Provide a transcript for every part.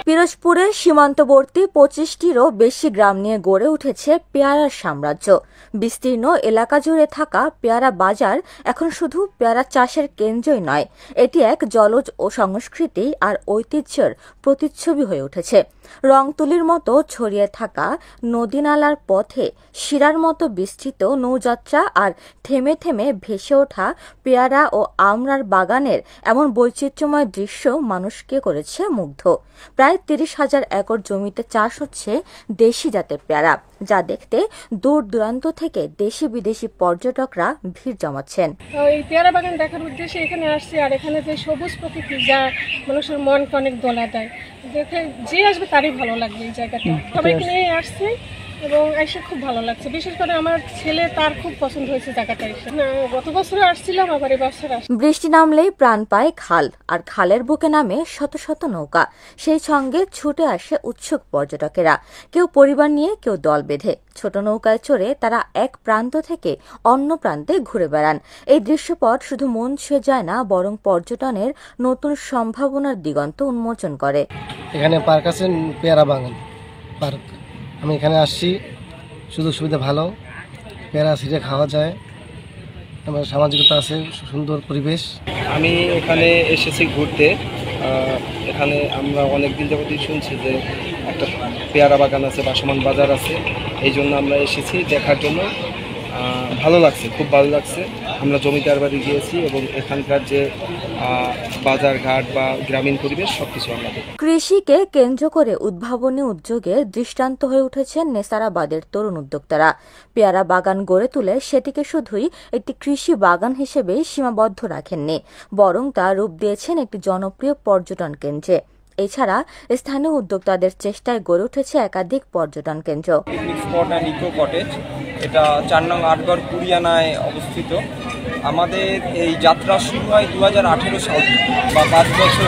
পিরোজপুরের সীমান্তবর্তী 25টিরও বেশি গ্রাম নিয়ে গড়ে উঠেছে পেয়ারার সাম্রাজ্য। বিস্তীর্ণ এলাকা জুড়ে থাকা পেয়ারা বাজার এখন শুধু পেয়ারা চাষের কেন্দ্রই নয়, এটি এক জলজ ও সংস্কৃতি আর ঐতিহ্যের প্রতিচ্ছবি হয়ে উঠেছে। রংতুলির মতো ছড়িয়ে থাকা নদী নালার পথে শিরার মতো বিস্তৃত নৌযাত্রা আর থেমে থেমে ভেসে ওঠা পেয়ারা ও আমড়ার বাগানের এমন বৈচিত্র্যময় দৃশ্য মানুষকে করেছে মুগ্ধ। প্রায় 30,000 একর জমিতে চাষ হচ্ছে দেশি জাতের পেয়ারা, যা দেখতে দূর দূরান্ত থেকে দেশি বিদেশি পর্যটকরা ভিড় জমাচ্ছেন। এই পেয়ারা বাগান দেখার উদ্দেশ্যে এখানে আসছি, আর এখানে যে সবুজ প্রকৃতি যা মানুষের মনকে অনেক দোলা দেয়, দেখে যে আসবে তারই ভালো লাগবে। এই জায়গাটা সবাইকে নিয়ে আসছি এবং এসে খুব ভালো লাগছে। বিশেষ করে আমার ছেলে, তার খুব পছন্দ হয়েছে জায়গাটা এসে। গত বছর আসছিলাম, আবার এবছর আসছি। বৃষ্টি নামলেই প্রাণ পায় খাল, আর খালের বুকে নামে শত শত নৌকা। সেই সঙ্গে ছুটে আসে উৎসুক পর্যটকেরা, কেউ পরিবার নিয়ে, কেউ দল বেঁধে। ছোট নৌকায় চড়ে তারা এক প্রান্ত থেকে অন্য প্রান্তে ঘুরে বেড়ান। এই দৃশ্যপট শুধু মন ছুঁয়ে যায় না, বরং পর্যটনের নতুন সম্ভাবনার দিগন্ত উন্মোচন করে। এখানে পার্ক আছে, পেয়ারা বাগান পার্ক। আমি এখানে আসছি, সুযোগ সুবিধা ভালো, পেয়ারা ছিঁড়ে খাওয়া যায়, আমার সামাজিকতা আছে, সুন্দর পরিবেশ। আমি এখানে এসেছি ঘুরতে। এখানে আমরা অনেক দিন যাবতই শুনছি যে একটা পেয়ারা বাগান আছে, বাসমান বাজার আছে, এই জন্য আমরা এসেছি দেখার জন্য। ভালো লাগছে, খুব ভালো লাগছে। আমরা জমিদার বাড়ি গিয়েছি এবং এখানকার যে বাজার ঘাট বা গ্রামীণ পরিবেশ সবকিছু আমরা দেখি। কৃষিকে কেন্দ্র করে উদ্ভাবনী উদ্যোগে দৃষ্টান্ত হয়ে উঠেছেন নেসারাবাদের তরুণ উদ্যোক্তারা। পেয়ারা বাগান গড়ে তুলে সেটিকে শুধুই একটি কৃষি বাগান হিসেবে সীমাবদ্ধ রাখেননি, বরং তা রূপ দিয়েছেন একটি জনপ্রিয় পর্যটন কেন্দ্রে। এছাড়া স্থানীয় উদ্যোক্তাদের চেষ্টায় গড়ে উঠেছে একাধিক পর্যটন কেন্দ্র। Picnic spot and eco cottage, এটা 4 নং আটগড় কুরিয়ানায় অবস্থিত। আমাদের এই যাত্রা শুরু হয় 2018 সাল থেকে, বা 5 বছর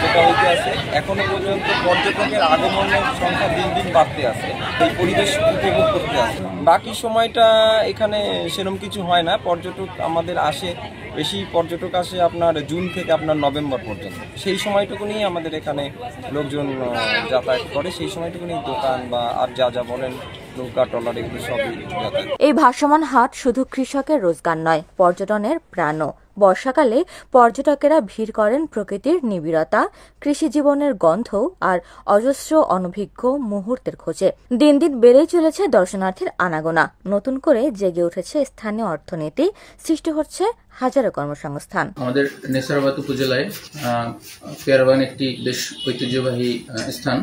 যেটা হইতে আছে। এখনো পর্যন্ত পর্যটকের আগমনের সংখ্যা দিন দিন বাড়তে আছে, এই পরিবেশ উপভোগ করতে আছে। বাকি সময়টা এখানে সেরকম কিছু হয় না। পর্যটক আমাদের আসে, বেশি পর্যটক আসে আপনার জুন থেকে আপনার নভেম্বর পর্যন্ত। সেই সময়টুকুনি আমাদের এখানে লোকজন যাতায়াত করে, সেই সময়টুকুনি দোকান বা আর যা যা বলেন নৌকা ট্রলার এগুলো সবই যাতায়াত। এই ভাসমান হাট শুধু কৃষকের রোজগার নয়, পর্যটনের প্রাণও। বর্ষাকালে পর্যটকেরা ভিড় করেন প্রকৃতির নিবিড়তা, কৃষি জীবনের গন্ধ আর অজস্র অনভিজ্ঞ মুহূর্তের খোঁজে। দিন দিন বেড়েই চলেছে দর্শনার্থীর আনাগোনা, নতুন করে জেগে উঠেছে স্থানীয় অর্থনীতি, সৃষ্টি হচ্ছে হাজারো কর্মসংস্থান। আমাদের নেসারাবাদ উপজেলায় পেয়ারা বাগান একটি বেশ ঐতিহ্যবাহী স্থান।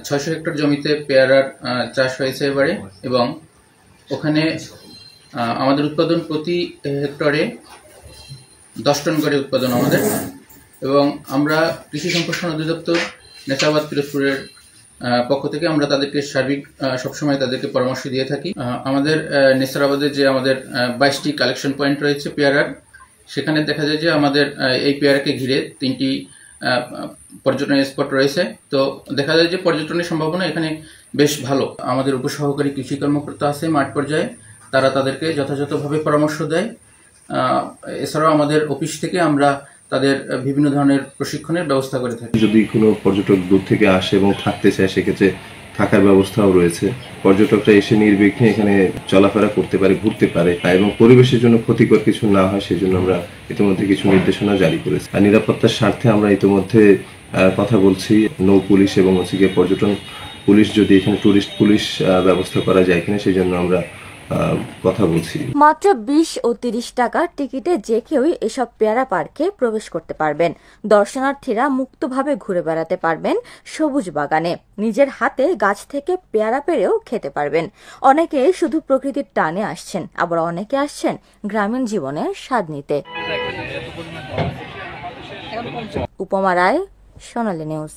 600 হেক্টর জমিতে পেয়ারার চাষ হয়েছে এবারে, এবং ওখানে আমাদের উৎপাদন প্রতি হেক্টরে 10 টন করে উৎপাদন আমাদের। এবং আমরা কৃষি সম্প্রসারণ অধিদপ্তর নেসারাবাদ পিরোজপুরের পক্ষ থেকে আমরা তাদেরকে সার্বিক সবসময় তাদেরকে পরামর্শ দিয়ে থাকি। আমাদের নেসারাবাদে যে আমাদের 22টি কালেকশন পয়েন্ট রয়েছে পেয়ারার, সেখানে দেখা যায় যে আমাদের এই পেয়ারাকে ঘিরে 3টি পর্যটনের স্পট রয়েছে। তো দেখা যায় যে পর্যটনের সম্ভাবনা এখানে বেশ ভালো। আমাদের উপসহকারী কৃষি কর্মকর্তা আছে মাঠ পর্যায়ে, তারা তাদেরকে যথাযথভাবে পরামর্শ দেয়। এছাড়াও আমাদের অফিস থেকে আমরা তাদের বিভিন্ন ধরনের প্রশিক্ষণের ব্যবস্থা করে থাকি। যদি কোনো পর্যটক দূর থেকে আসে এবং থাকতে চায়, সেক্ষেত্রে থাকার ব্যবস্থাও রয়েছে। পর্যটকরা এসে নির্বিঘ্নে এখানে চলাফেরা করতে পারে, ঘুরতে পারে, এবং পরিবেশের জন্য ক্ষতিকর কিছু না হয় সেজন্য আমরা ইতিমধ্যে কিছু নির্দেশনা জারি করেছি। আর নিরাপত্তার স্বার্থে আমরা ইতিমধ্যে কথা বলছি নৌ পুলিশ এবং পর্যটন পুলিশ, যদি এখানে টুরিস্ট পুলিশ ব্যবস্থা করা যায় কিনা সেই জন্য আমরা কথা বলছি। মাত্র 20 ও 30 টাকার টিকিটে যে কেউই এসব পেয়ারা পার্কে প্রবেশ করতে পারবেন। দর্শনার্থীরা মুক্তভাবে ঘুরে বেড়াতে পারবেন সবুজ বাগানে, নিজের হাতে গাছ থেকে পেয়ারা পেড়েও খেতে পারবেন। অনেকে শুধু প্রকৃতির টানে আসছেন, আবার অনেকে আসছেন গ্রামীণ জীবনের স্বাদ নিতে। উপমা রায়, সোনালী নিউজ।